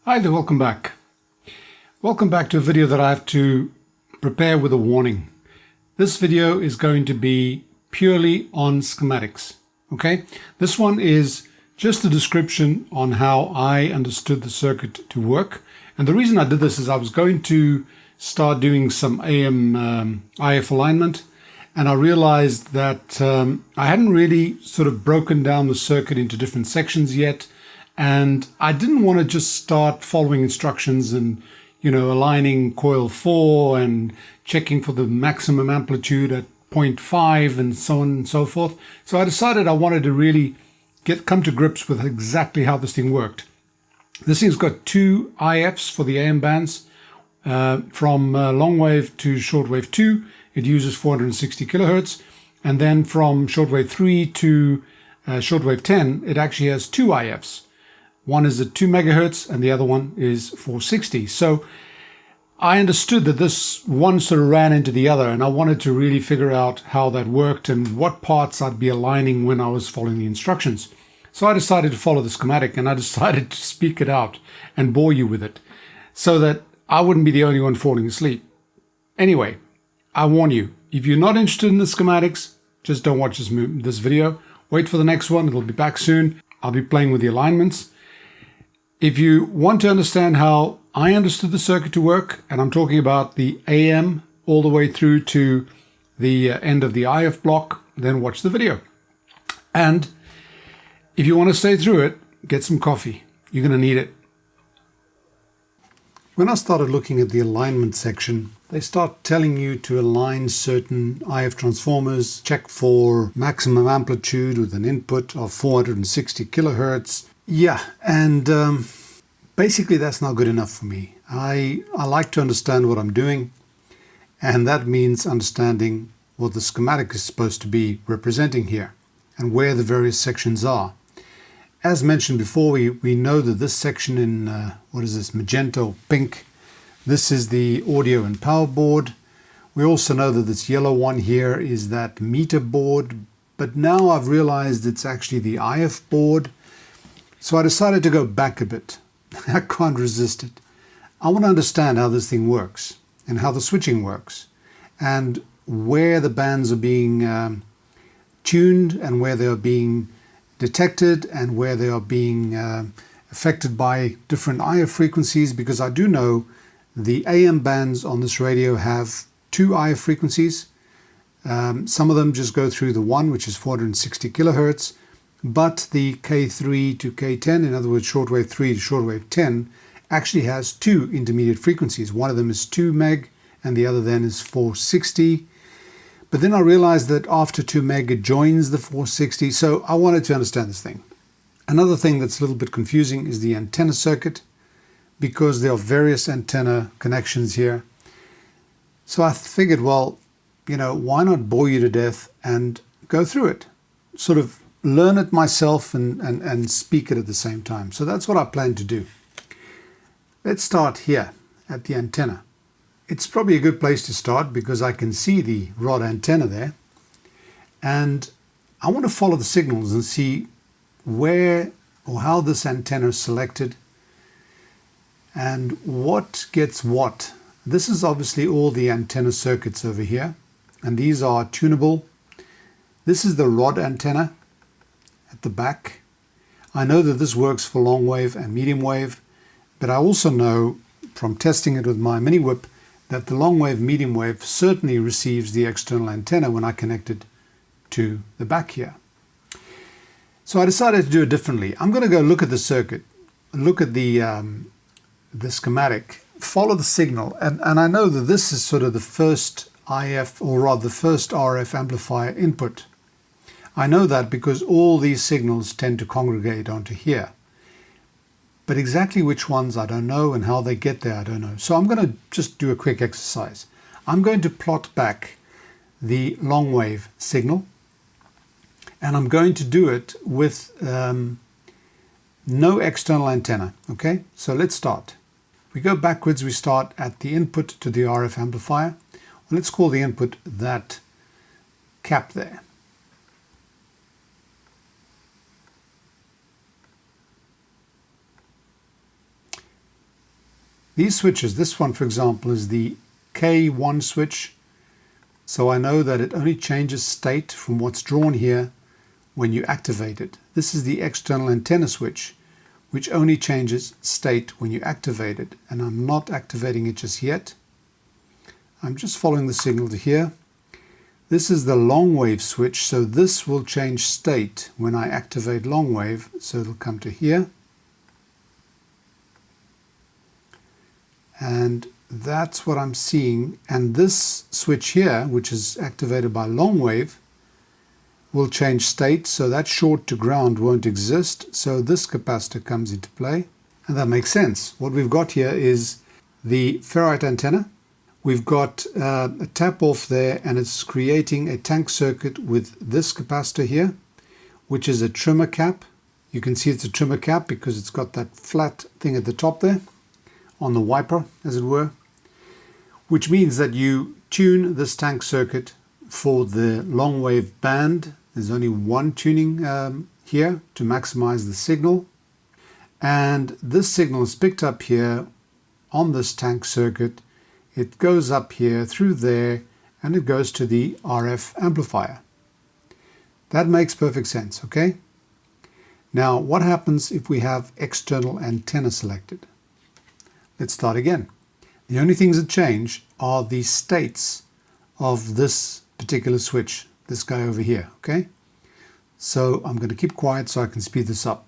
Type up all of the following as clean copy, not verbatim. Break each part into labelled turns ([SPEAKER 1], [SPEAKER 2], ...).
[SPEAKER 1] Hi there, welcome back. Welcome back to a video that I have to prepare with a warning. This video is going to be purely on schematics, okay? This one is just a description on how I understood the circuit to work. And the reason I did this is I was going to start doing some AM IF alignment, and I realized that I hadn't really sort of broken down the circuit into different sections yet. And I didn't want to just start following instructions and, aligning coil 4 and checking for the maximum amplitude at 0.5 and so on and so forth. So I decided I wanted to really come to grips with exactly how this thing worked. This thing's got two IFs for the AM bands. From long wave to shortwave 2, it uses 460 kilohertz. And then from shortwave 3 to shortwave 10, it actually has two IFs. One is at 2 megahertz and the other one is 460. So I understood that this one sort of ran into the other, and I wanted to really figure out how that worked and what parts I'd be aligning when I was following the instructions. So I decided to follow the schematic, and I decided to speak it out and bore you with it so that I wouldn't be the only one falling asleep. Anyway, I warn you, if you're not interested in the schematics, just don't watch this video. Wait for the next one. It'll be back soon. I'll be playing with the alignments. If you want to understand how I understood the circuit to work, and I'm talking about the AM all the way through to the end of the IF block, then watch the video. And if you want to stay through it, get some coffee. You're going to need it. When I started looking at the alignment section, they start telling you to align certain IF transformers, check for maximum amplitude with an input of 460 kilohertz. Yeah, and basically that's not good enough for me. I like to understand what I'm doing, and that means understanding what the schematic is supposed to be representing here and where the various sections are. As mentioned before, we know that this section in, what is this, magenta or pink, this is the audio and power board. We also know that this yellow one here is that meter board, but now I've realized it's actually the IF board. So I decided to go back a bit. I can't resist it. I want to understand how this thing works and how the switching works and where the bands are being tuned and where they are being detected and where they are being affected by different IF frequencies, because I do know the AM bands on this radio have two IF frequencies. Some of them just go through the one, which is 460 kilohertz. But the K3 to K10, in other words, shortwave 3 to shortwave 10, actually has two intermediate frequencies. One of them is 2 meg and the other then is 460. But then I realized that after 2 meg it joins the 460, so I wanted to understand this thing. Another thing that's a little bit confusing is the antenna circuit, because there are various antenna connections here. So I figured, well, why not bore you to death and go through it? Sort of learn it myself and speak it at the same time. So that's what I plan to do. Let's start here at the antenna. It's probably a good place to start because I can see the rod antenna there. And I want to follow the signals and see where or how this antenna is selected and what gets what. This is obviously all the antenna circuits over here, and these are tunable. This is the rod antenna at the back. I know that this works for long wave and medium wave, but I also know from testing it with my mini whip that the long wave medium wave certainly receives the external antenna when I connect it to the back here. So I decided to do it differently. I'm going to go look at the circuit, look at the schematic, follow the signal, and I know that this is sort of the first IF, or rather the first RF amplifier input. I know that because all these signals tend to congregate onto here. But exactly which ones I don't know, and how they get there I don't know. So I'm going to just do a quick exercise. I'm going to plot back the long wave signal, and I'm going to do it with no external antenna. Okay, so let's start. We go backwards, we start at the input to the RF amplifier. Well, let's call the input that cap there. These switches, this one for example is the K1 switch, so I know that it only changes state from what's drawn here when you activate it. This is the external antenna switch, which only changes state when you activate it, and I'm not activating it just yet. I'm just following the signal to here. This is the long wave switch, so this will change state when I activate long wave, so it'll come to here. And that's what I'm seeing, and this switch here, which is activated by long wave, will change state, so that short to ground won't exist, so this capacitor comes into play, and that makes sense. What we've got here is the ferrite antenna. We've got a tap off there, and it's creating a tank circuit with this capacitor here, which is a trimmer cap. You can see it's a trimmer cap because it's got that flat thing at the top there on the wiper, as it were, which means that you tune this tank circuit for the long wave band. There's only one tuning here to maximize the signal, and this signal is picked up here on this tank circuit. It goes up here through there, and it goes to the RF amplifier. That makes perfect sense, okay? Now, what happens if we have external antenna selected? Let's start again. The only things that change are the states of this particular switch, this guy over here, okay? So I'm going to keep quiet so I can speed this up.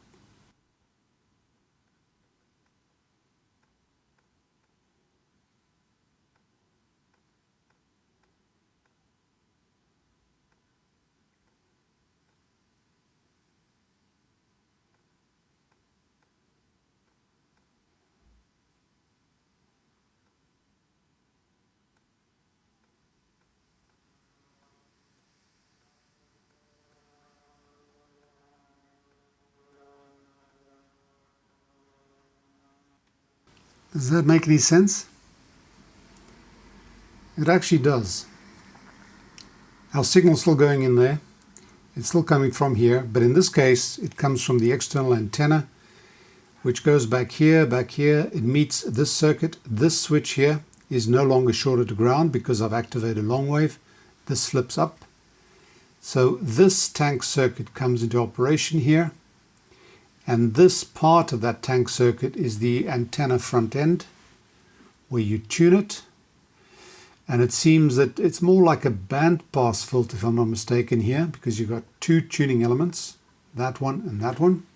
[SPEAKER 1] Does that make any sense? It actually does. Our signal's still going in there. It's still coming from here, but in this case it comes from the external antenna, which goes back here, it meets this circuit. This switch here is no longer shorted to ground because I've activated long wave. This flips up. So this tank circuit comes into operation here, and this part of that tank circuit is the antenna front end where you tune it. And it seems that it's more like a band pass filter, if I'm not mistaken, here, because you've got two tuning elements, that one and that one.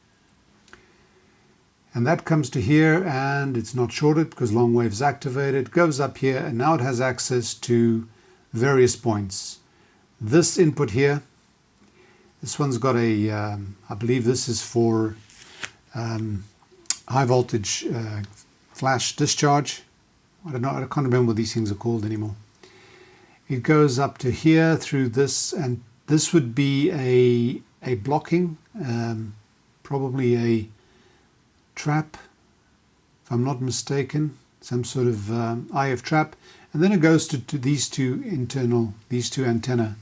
[SPEAKER 1] And that comes to here, and it's not shorted because long wave is activated. It goes up here, and now it has access to various points. This input here, this one's got a, I believe this is for high voltage flash discharge. I don't know, I can't remember what these things are called anymore. It goes up to here through this, and this would be a blocking, probably a trap, if I'm not mistaken, some sort of IF trap, and then it goes to these two antenna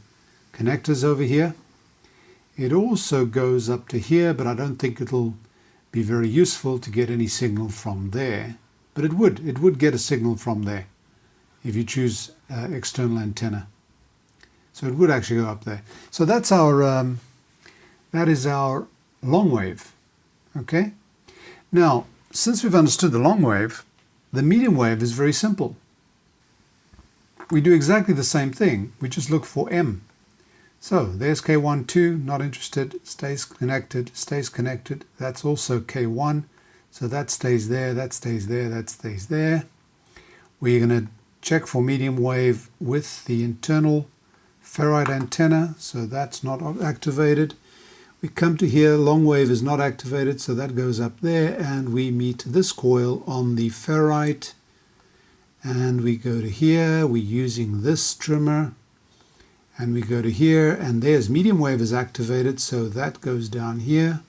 [SPEAKER 1] connectors over here. It also goes up to here, but I don't think it'll be very useful to get any signal from there. But it would get a signal from there if you choose external antenna. So it would actually go up there. So that's our that is our long wave. Okay. Now, since we've understood the long wave, the medium wave is very simple. We do exactly the same thing. We just look for M. So there's K1, 2, not interested, stays connected, stays connected. That's also K1. So that stays there, that stays there, that stays there. We're going to check for medium wave with the internal ferrite antenna. So that's not activated. We come to here, long wave is not activated, so that goes up there, and we meet this coil on the ferrite. And we go to here, we're using this trimmer. And we go to here, and there's medium wave is activated, so that goes down here.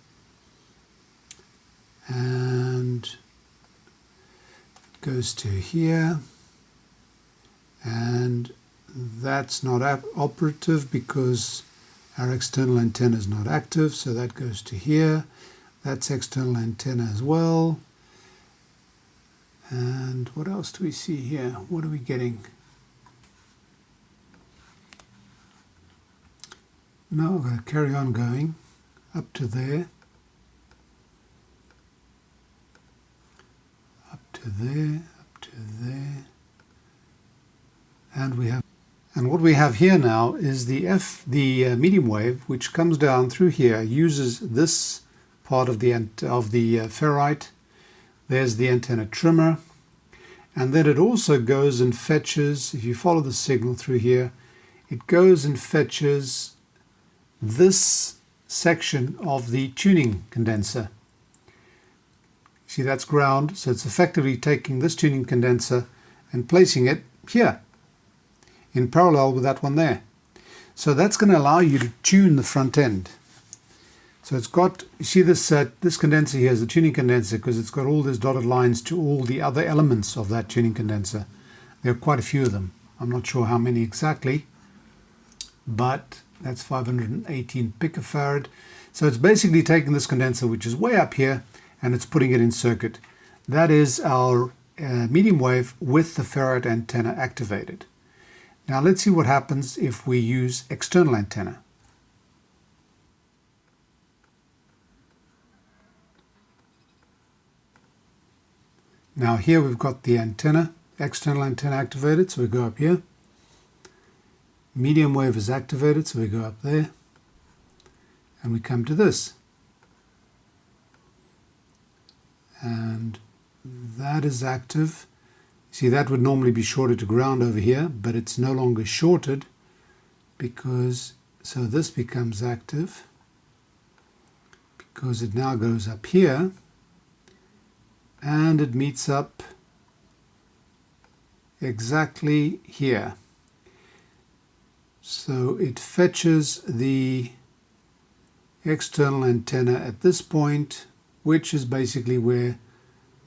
[SPEAKER 1] And goes to here. And that's not operative because our external antenna is not active, so that goes to here. That's external antenna as well. And what else do we see here? What are we getting? Now we're going to carry on going up to there, up to there, up to there, and what we have here now is the medium wave, which comes down through here, uses this part of the ferrite. There's the antenna trimmer, and then it also goes and fetches, if you follow the signal through here, it goes and fetches this section of the tuning condenser. See, that's ground, so it's effectively taking this tuning condenser and placing it here in parallel with that one there. So that's going to allow you to tune the front end. So it's got, you see this condenser here is the tuning condenser because it's got all these dotted lines to all the other elements of that tuning condenser. There are quite a few of them. I'm not sure how many exactly, but that's 518 picofarad. So it's basically taking this condenser, which is way up here, and it's putting it in circuit. That is our medium wave with the ferrite antenna activated. Now let's see what happens if we use external antenna. Now here we've got the antenna, external antenna activated, so we go up here. Medium wave is activated, so we go up there. And we come to this. And that is active. See, that would normally be shorted to ground over here, but it's no longer shorted because, so this becomes active because it now goes up here and it meets up exactly here. So it fetches the external antenna at this point, which is basically where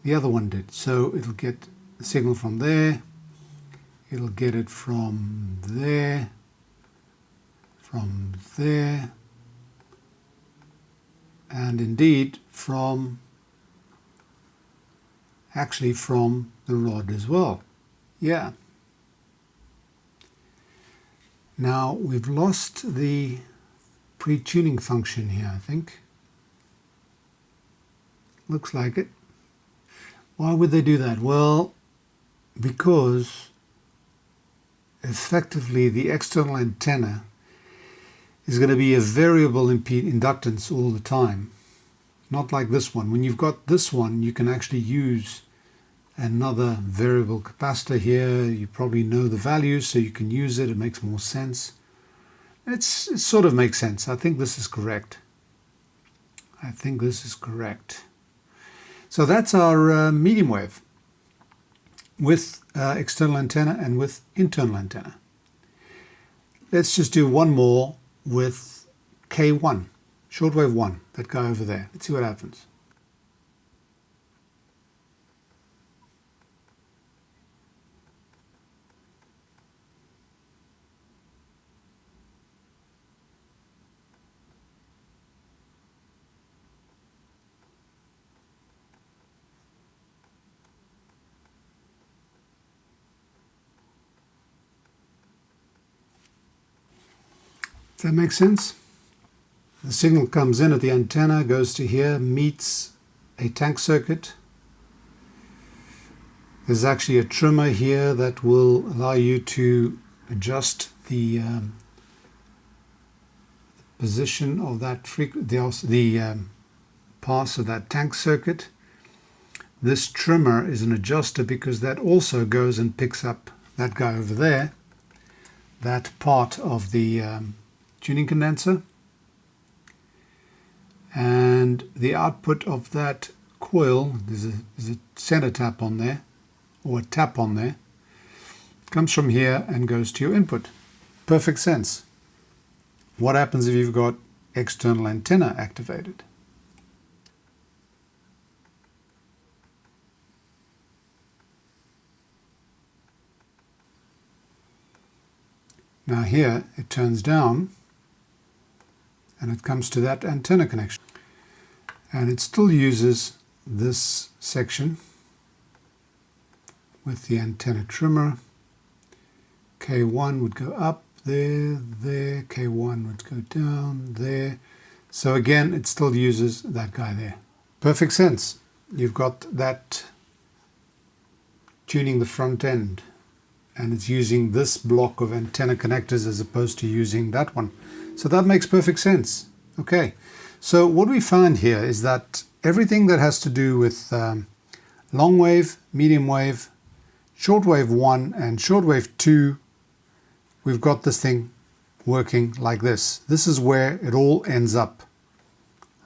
[SPEAKER 1] the other one did. So it'll get the signal from there, it'll get it from there, and indeed from the rod as well. Yeah. Now we've lost the pre-tuning function here, I think. Looks like it. Why would they do that? Well, because effectively the external antenna is going to be a variable inductance all the time. Not like this one. When you've got this one, you can actually use another variable capacitor here. You probably know the values, so you can use it. It makes more sense. It sort of makes sense. I think this is correct. So that's our medium wave with external antenna and with internal antenna. Let's just do one more with K1, shortwave 1, that guy over there. Let's see what happens. Does that make sense? The signal comes in at the antenna, goes to here, meets a tank circuit. There's actually a trimmer here that will allow you to adjust the position of that pass of that tank circuit. This trimmer is an adjuster because that also goes and picks up that guy over there, that part of the tuning condenser, and the output of that coil, there's a center tap on there, or a tap on there, comes from here and goes to your input. Perfect sense. What happens if you've got external antenna activated? Now here it turns down and it comes to that antenna connection, and it still uses this section, with the antenna trimmer. K1 would go up there, there. K1 would go down there. So again, it still uses that guy there. Perfect sense. You've got that tuning the front end, and it's using this block of antenna connectors as opposed to using that one. So that makes perfect sense. Okay, so what we find here is that everything that has to do with long wave, medium wave, shortwave 1 and shortwave 2, we've got this thing working like this. This is where it all ends up.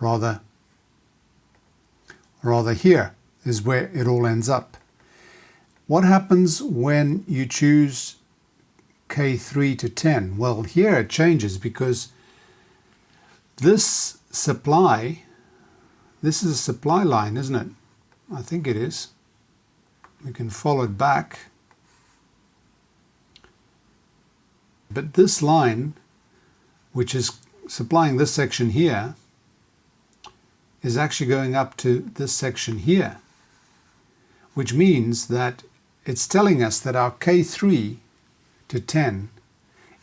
[SPEAKER 1] Rather here is where it all ends up. What happens when you choose K3 to 10? Well, here it changes because this is a supply line, isn't it? I think it is. We can follow it back. But this line, which is supplying this section here, is actually going up to this section here, which means that it's telling us that our K3 to 10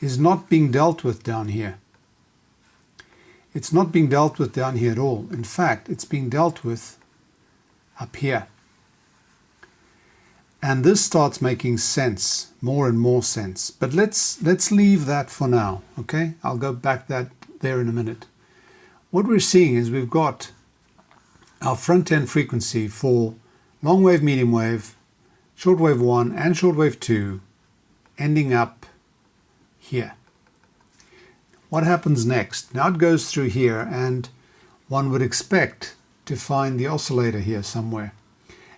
[SPEAKER 1] is not being dealt with down here. It's not being dealt with down here at all. In fact, it's being dealt with up here. And this starts making sense, more and more sense. But let's leave that for now, okay? I'll go back there in a minute. What we're seeing is we've got our front end frequency for long wave, medium wave, shortwave 1 and shortwave 2 ending up here. What happens next? Now it goes through here, and one would expect to find the oscillator here somewhere.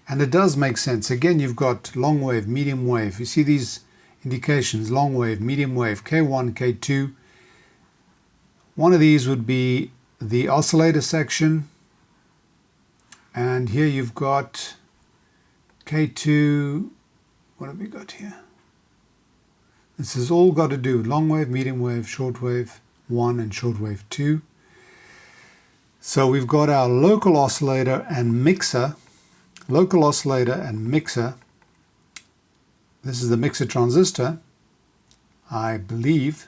[SPEAKER 1] And it does make sense. Again, you've got long wave, medium wave. You see these indications, long wave, medium wave, K1, K2. One of these would be the oscillator section. And here you've got K2. What have we got here? This has all got to do with long wave, medium wave, short wave 1 and short wave 2. So we've got our local oscillator and mixer. Local oscillator and mixer. This is the mixer transistor, I believe.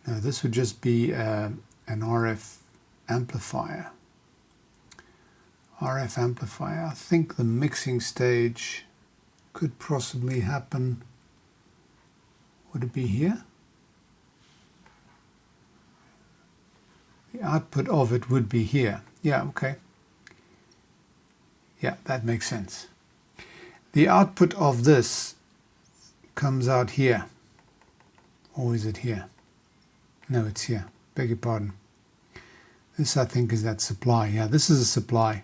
[SPEAKER 1] No, this would just be an RF amplifier. RF amplifier. I think the mixing stage could possibly happen. Would it be here? The output of it would be here. Yeah, okay. Yeah, that makes sense. The output of this comes out here. Or is it here? No, it's here. Beg your pardon. This, I think, is that supply. Yeah, this is a supply.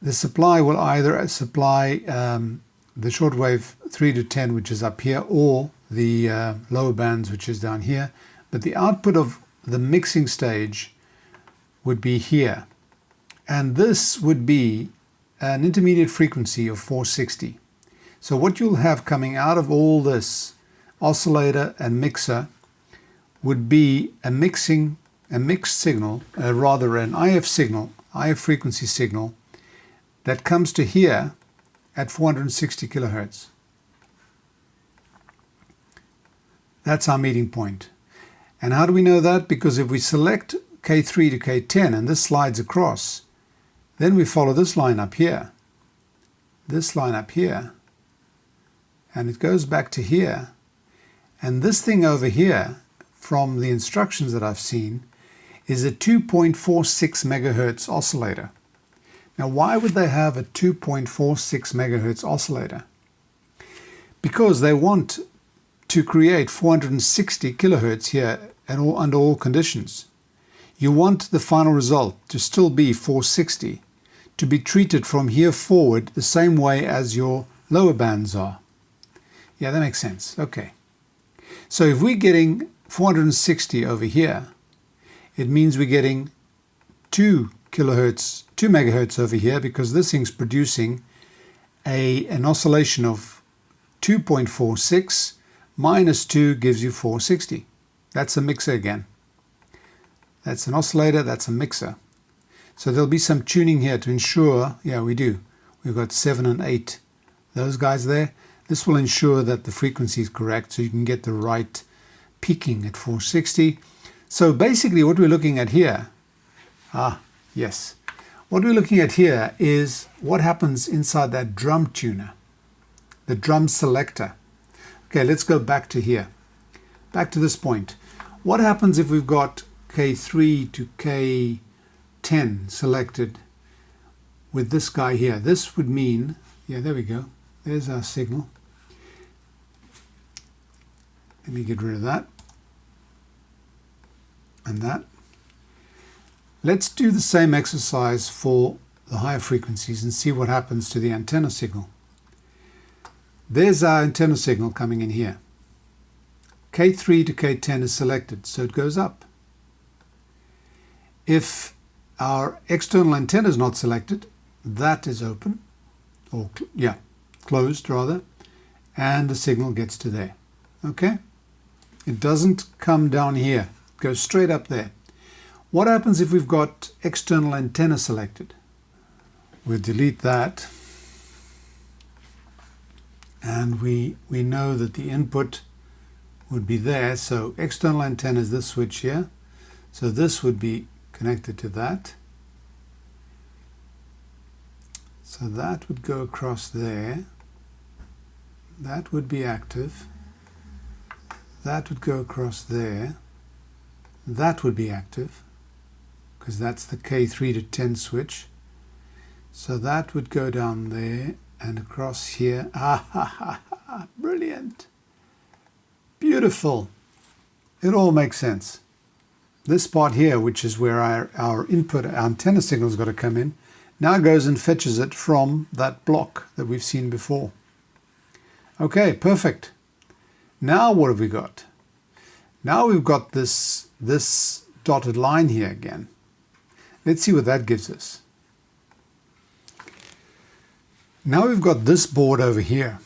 [SPEAKER 1] The supply will either supply the shortwave 3 to 10, which is up here, or the lower bands, which is down here. But the output of the mixing stage would be here. And this would be an intermediate frequency of 460. So what you'll have coming out of all this oscillator and mixer would be a mixed signal, rather an IF signal, IF frequency signal, that comes to here at 460 kilohertz. That's our meeting point. And how do we know that? Because if we select K3 to K10 and this slides across, then we follow this line up here, and it goes back to here. And this thing over here, from the instructions that I've seen, is a 2.46 megahertz oscillator. Now, why would they have a 2.46 megahertz oscillator? Because they want to create 460 kilohertz here under all conditions. You want the final result to still be 460, to be treated from here forward the same way as your lower bands are. Yeah, that makes sense. Okay. So if we're getting 460 over here, it means we're getting 2 megahertz over here, because this thing's producing an oscillation of 2.46 minus 2 gives you 460. That's a mixer again. That's an oscillator, that's a mixer. So there'll be some tuning here to ensure, yeah, we do. We've got 7 and 8, those guys there. This will ensure that the frequency is correct so you can get the right peaking at 460. So basically what we're looking at here, yes. What we're looking at here is what happens inside that drum tuner, the drum selector. Okay, let's go back to here, back to this point. What happens if we've got K3 to K10 selected with this guy here? This would mean, yeah, there we go. There's our signal. Let me get rid of that and that. Let's do the same exercise for the higher frequencies and see what happens to the antenna signal. There's our antenna signal coming in here. K3 to K10 is selected, so it goes up. If our external antenna is not selected, that is open, or closed rather, and the signal gets to there. Okay? It doesn't come down here, it goes straight up there. What happens if we've got external antenna selected? We'll delete that. And we know that the input would be there. So external antenna is this switch here. So this would be connected to that. So that would go across there. That would be active. That would go across there. That would be active, because that's the K3 to 10 switch. So that would go down there and across here. Brilliant. Beautiful. It all makes sense. This part here, which is where our input, our antenna signal has got to come in, now goes and fetches it from that block that we've seen before. Okay, perfect. Now what have we got? Now we've got this dotted line here again. Let's see what that gives us. Now we've got this board over here.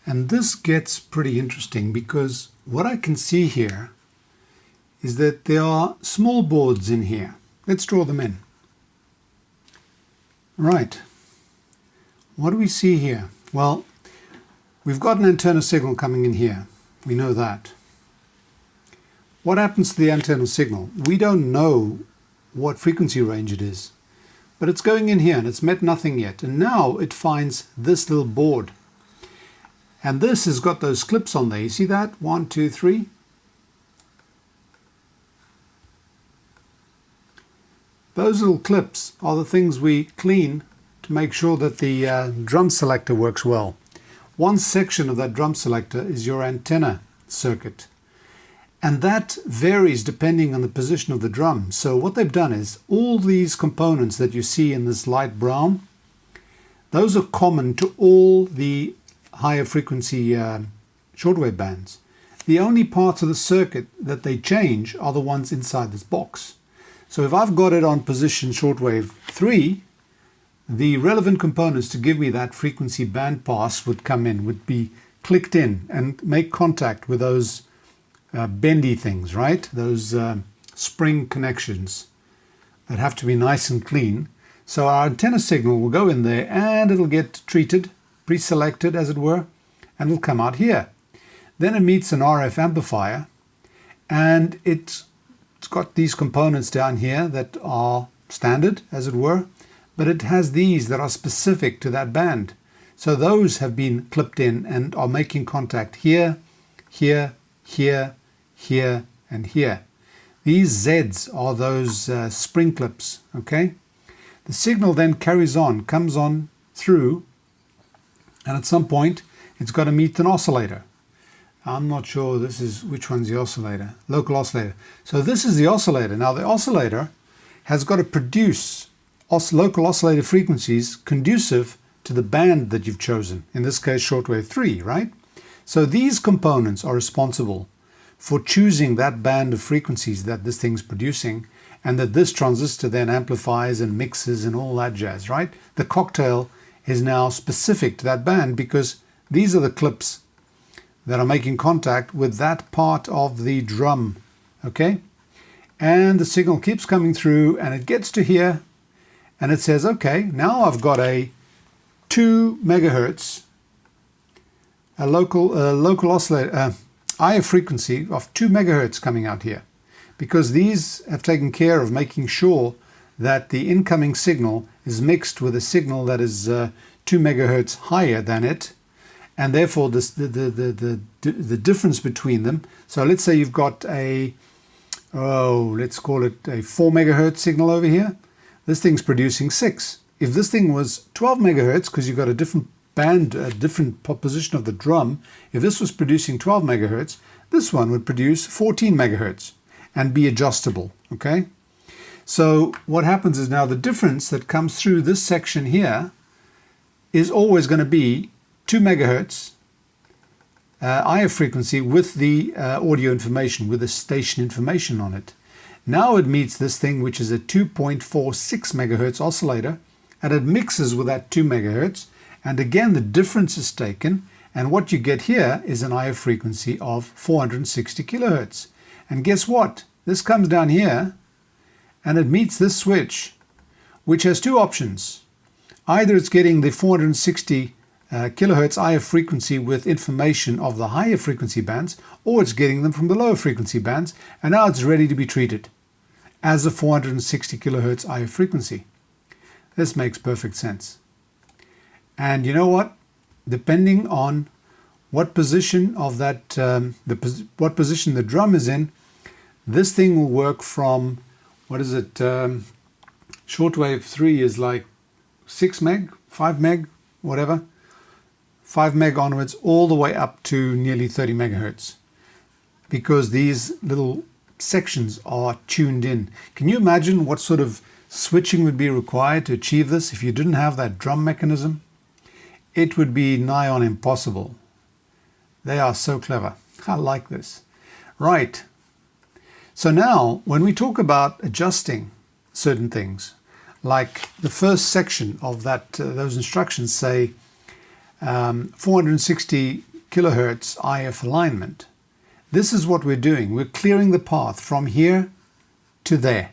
[SPEAKER 1] And this gets pretty interesting because what I can see here is that there are small boards in here. Let's draw them in. Right. What do we see here? Well, we've got an antenna signal coming in here. We know that. What happens to the antenna signal? We don't know what frequency range it is, but it's going in here and it's met nothing yet. And now it finds this little board. And this has got those clips on there. You see that? 1, 2, 3. Those little clips are the things we clean to make sure that the drum selector works well. One section of that drum selector is your antenna circuit. And that varies depending on the position of the drum. So what they've done is all these components that you see in this light brown, those are common to all the higher frequency shortwave bands. The only parts of the circuit that they change are the ones inside this box. So if I've got it on position shortwave 3, the relevant components to give me that frequency band pass would come in, would be clicked in and make contact with those bendy things, right? Those spring connections that have to be nice and clean. So our antenna signal will go in there and it'll get treated, pre-selected as it were, and it'll come out here. Then it meets an RF amplifier and it's got these components down here that are standard as it were, but it has these that are specific to that band. So those have been clipped in and are making contact here, here, here, here, and here. These Zs are those spring clips, okay? The signal then carries on, comes on through, and at some point it's got to meet an oscillator. I'm not sure this is, which one's the oscillator? Local oscillator. So this is the oscillator. Now the oscillator has got to produce local oscillator frequencies conducive to the band that you've chosen. In this case, shortwave 3, right? So these components are responsible for choosing that band of frequencies that this thing's producing and that this transistor then amplifies and mixes and all that jazz, right? The cocktail is now specific to that band because these are the clips that are making contact with that part of the drum, okay? And the signal keeps coming through, and it gets to here, and it says, okay, now I've got a 2 megahertz, a local oscillator, IF frequency of 2 megahertz coming out here, because these have taken care of making sure that the incoming signal is mixed with a signal that is 2 megahertz higher than it, and therefore the difference between them. So let's say you've got a, let's call it a 4 megahertz signal over here. This thing's producing 6. If this thing was 12 megahertz, because you've got a different band, a different position of the drum, if this was producing 12 megahertz, this one would produce 14 megahertz and be adjustable, okay? So what happens is now the difference that comes through this section here is always going to be 2 megahertz IF frequency with the audio information, with the station information on it. Now it meets this thing, which is a 2.46 megahertz oscillator, and it mixes with that 2 megahertz, and again the difference is taken, and what you get here is an IF frequency of 460 kilohertz. And guess what? This comes down here and it meets this switch, which has two options. Either it's getting the 460 kilohertz IF frequency with information of the higher frequency bands, or it's getting them from the lower frequency bands, and now it's ready to be treated as a 460 kilohertz IF frequency. This makes perfect sense. And you know what? Depending on what position of that, what position the drum is in, this thing will work from, what is it? Shortwave 3 is like 6 meg, 5 meg, whatever. 5 meg onwards, all the way up to nearly 30 megahertz, because these little sections are tuned in. Can you imagine what sort of switching would be required to achieve this if you didn't have that drum mechanism? It would be nigh on impossible. They are so clever. I like this. Right. So now, when we talk about adjusting certain things, like the first section of that, those instructions say 460 kilohertz IF alignment. This is what we're doing. We're clearing the path from here to there.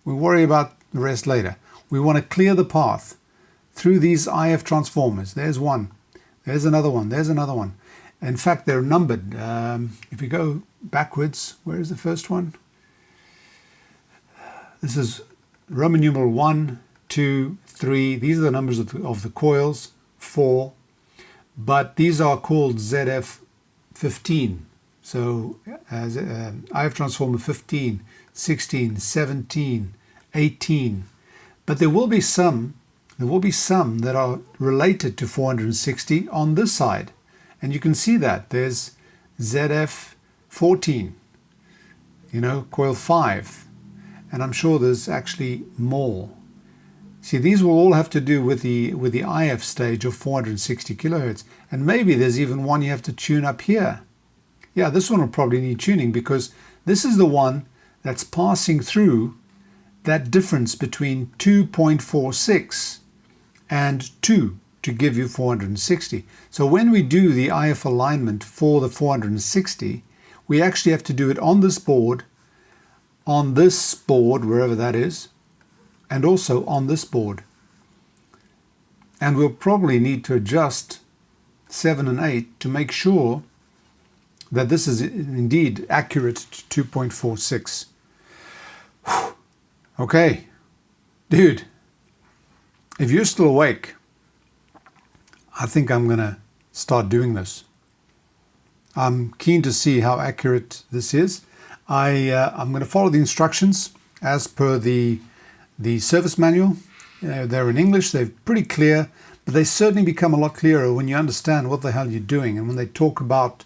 [SPEAKER 1] We'll worry about the rest later. We want to clear the path through these IF transformers. There's one. There's another one. There's another one. In fact, they're numbered. If we go backwards, where is the first one? This is Roman numeral 1, 2, 3. These are the numbers of the coils. 4, but these are called ZF15. So IF transformer 15, 16, 17, 18. But there will be some that are related to 460 on this side. And you can see that there's ZF14, coil 5. And I'm sure there's actually more. See, these will all have to do with the IF stage of 460 kilohertz. And maybe there's even one you have to tune up here. Yeah, this one will probably need tuning, because this is the one that's passing through that difference between 2.46 and 2 to give you 460. So when we do the IF alignment for the 460, we actually have to do it on this board, wherever that is, and also on this board. And we'll probably need to adjust 7 and 8 to make sure that this is indeed accurate to 2.46. Okay, dude, if you're still awake, I think I'm gonna start doing this. I'm keen to see how accurate this is. I'm gonna follow the instructions as per the service manual. They're in English, they're pretty clear, but they certainly become a lot clearer when you understand what the hell you're doing, and when they talk about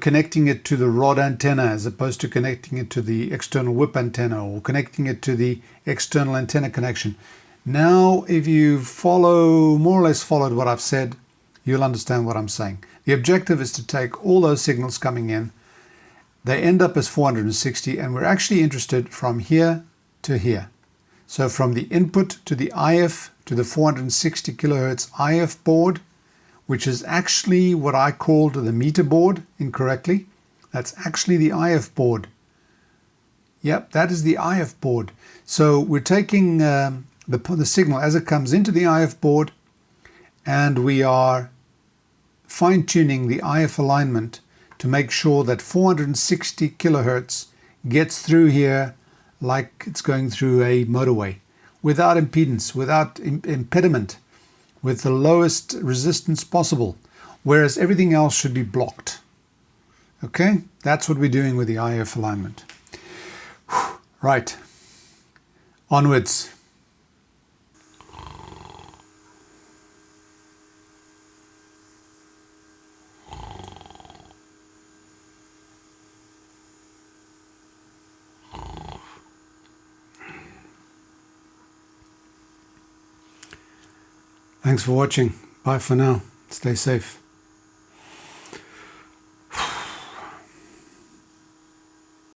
[SPEAKER 1] connecting it to the rod antenna as opposed to connecting it to the external whip antenna, or connecting it to the external antenna connection. Now, if you more or less followed what I've said, you'll understand what I'm saying. The objective is to take all those signals coming in. They end up as 460, and we're actually interested from here to here. So from the input to the IF to the 460 kilohertz IF board, which is actually what I called the meter board incorrectly. That's actually the IF board. Yep, that is the IF board. So we're taking the signal as it comes into the IF board, and we are fine-tuning the IF alignment to make sure that 460 kilohertz gets through here like it's going through a motorway, without impedance, without impediment, with the lowest resistance possible, whereas everything else should be blocked. Okay, that's what we're doing with the IF alignment. Right, onwards. Thanks for watching. Bye for now. Stay safe.